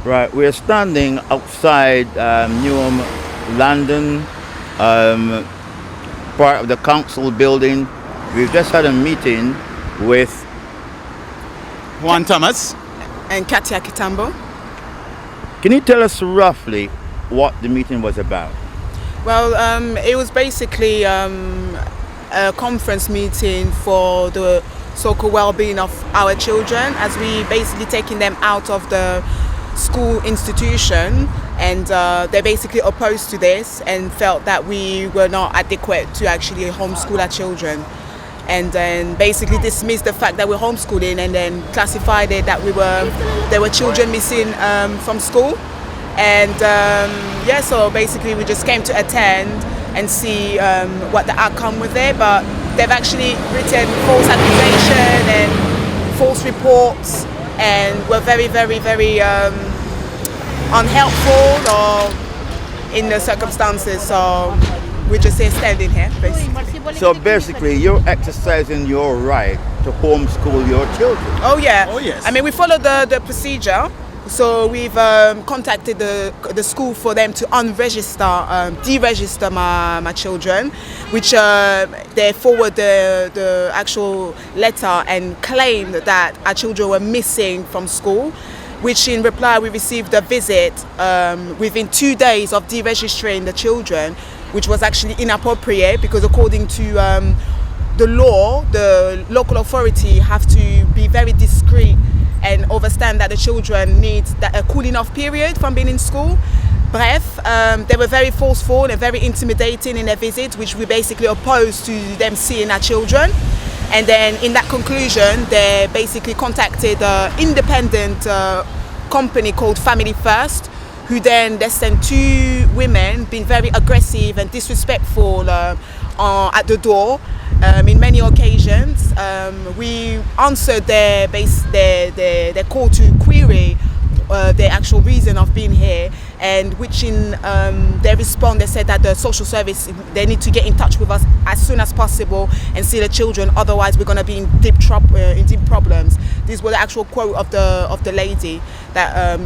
Right, we're standing outside Newham, London, um, part of the council building. We've just had a meeting with. Juan Thomas. And Katia Kitambo. Can you tell us roughly what the meeting was about? Well, it was basically a conference meeting for the so-called well-being of our children, as we basically taking them out of the school institution, and they're basically opposed to this and felt that we were not adequate to actually homeschool our children, and then basically dismissed the fact that we're homeschooling, and then classified it that there were children missing from school. And so basically we just came to attend and see what the outcome was there, but they've actually written false accusation and false reports, and were very, very, very unhelpful or in the circumstances. So we're just here standing here, basically. So basically, you're exercising your right to homeschool your children. Oh yeah. Oh yes. I mean, we followed the procedure. So we've contacted the school for them to deregister my children, which they forward the actual letter and claimed that our children were missing from school, which in reply we received a visit within 2 days of deregistering the children, which was actually inappropriate because according to the law, the local authority have to be very discreet and understand that the children need a cooling off period from being in school. Bref, they were very forceful and very intimidating in their visit, which we basically opposed to them seeing our children. And then in that conclusion, they basically contacted an independent company called Family First, who then they sent 2 women being very aggressive and disrespectful at the door. In many occasions, we answered their call to query the actual reason of being here, and which in their response they said that the social service, they need to get in touch with us as soon as possible and see the children, otherwise we're going to be in deep problems. These were the actual quote of the lady, that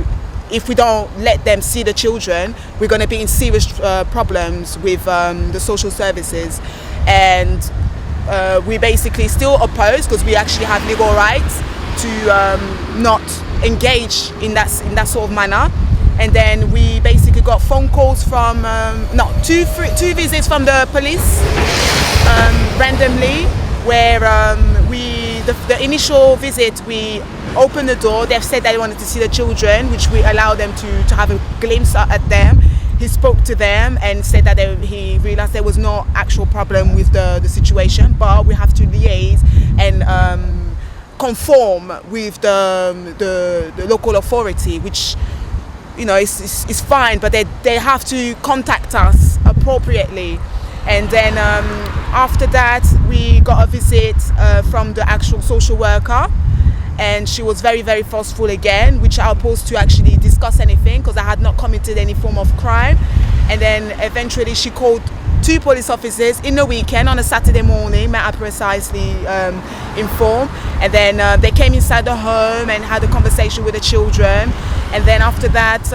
if we don't let them see the children, we're going to be in serious problems with the social services. And we basically still oppose, because we actually have legal rights to not engage in that sort of manner. And then we basically got phone calls from two visits from the police randomly, where the initial visit we opened the door. They've said they wanted to see the children, which we allowed them to have a glimpse at them. He spoke to them and said that he realized there was no actual problem with the situation, but we have to liaise and conform with the local authority, which is fine, but they have to contact us appropriately. And then after that, we got a visit from the actual social worker, and she was very, very forceful again, which I opposed to actually discuss anything because I had not committed any form of crime. And then eventually she called 2 police officers in the weekend on a Saturday morning, may I precisely inform. And then they came inside the home and had a conversation with the children. And then after that,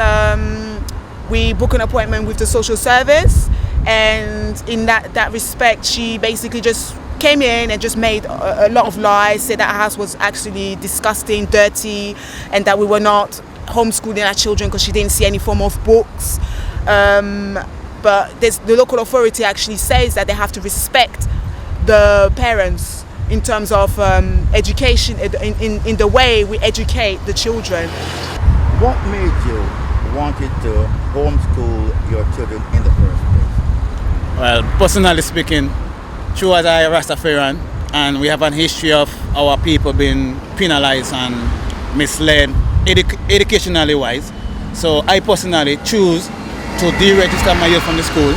we booked an appointment with the social service. And in that respect, she basically just came in and just made a lot of lies, said that our house was actually disgusting, dirty, and that we were not homeschooling our children because she didn't see any form of books. But the local authority actually says that they have to respect the parents in terms of education, in the way we educate the children. What made you wanted to homeschool your children in the first place? Well, personally speaking, true as I Rastafarian, and we have an history of our people being penalized and misled educationally wise. So I personally choose to deregister my youth from the school,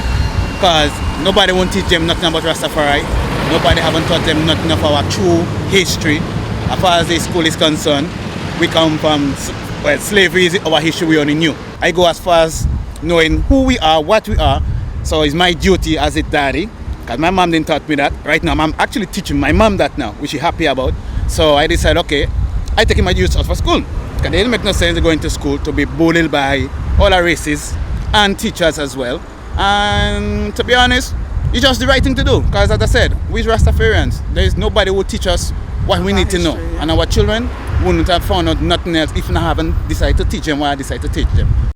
because nobody won't teach them nothing about Rastafari. Nobody haven't taught them nothing of our true history. As far as the school is concerned, we come from, slavery is our history we only knew. I go as far as knowing who we are, what we are. So it's my duty as a daddy, because my mom didn't taught me that. Right now, I'm actually teaching my mom that now, which she's happy about. So I decided, okay, I taking my youth out for school. Because it didn't make no sense going to school to be bullied by all our races and teachers as well. And to be honest, it's just the right thing to do. Because as I said, we're Rastafarians. There is nobody who teach us what we need to know. history, yeah. And our children wouldn't have found out nothing else if we haven't decided to teach them what I decided to teach them.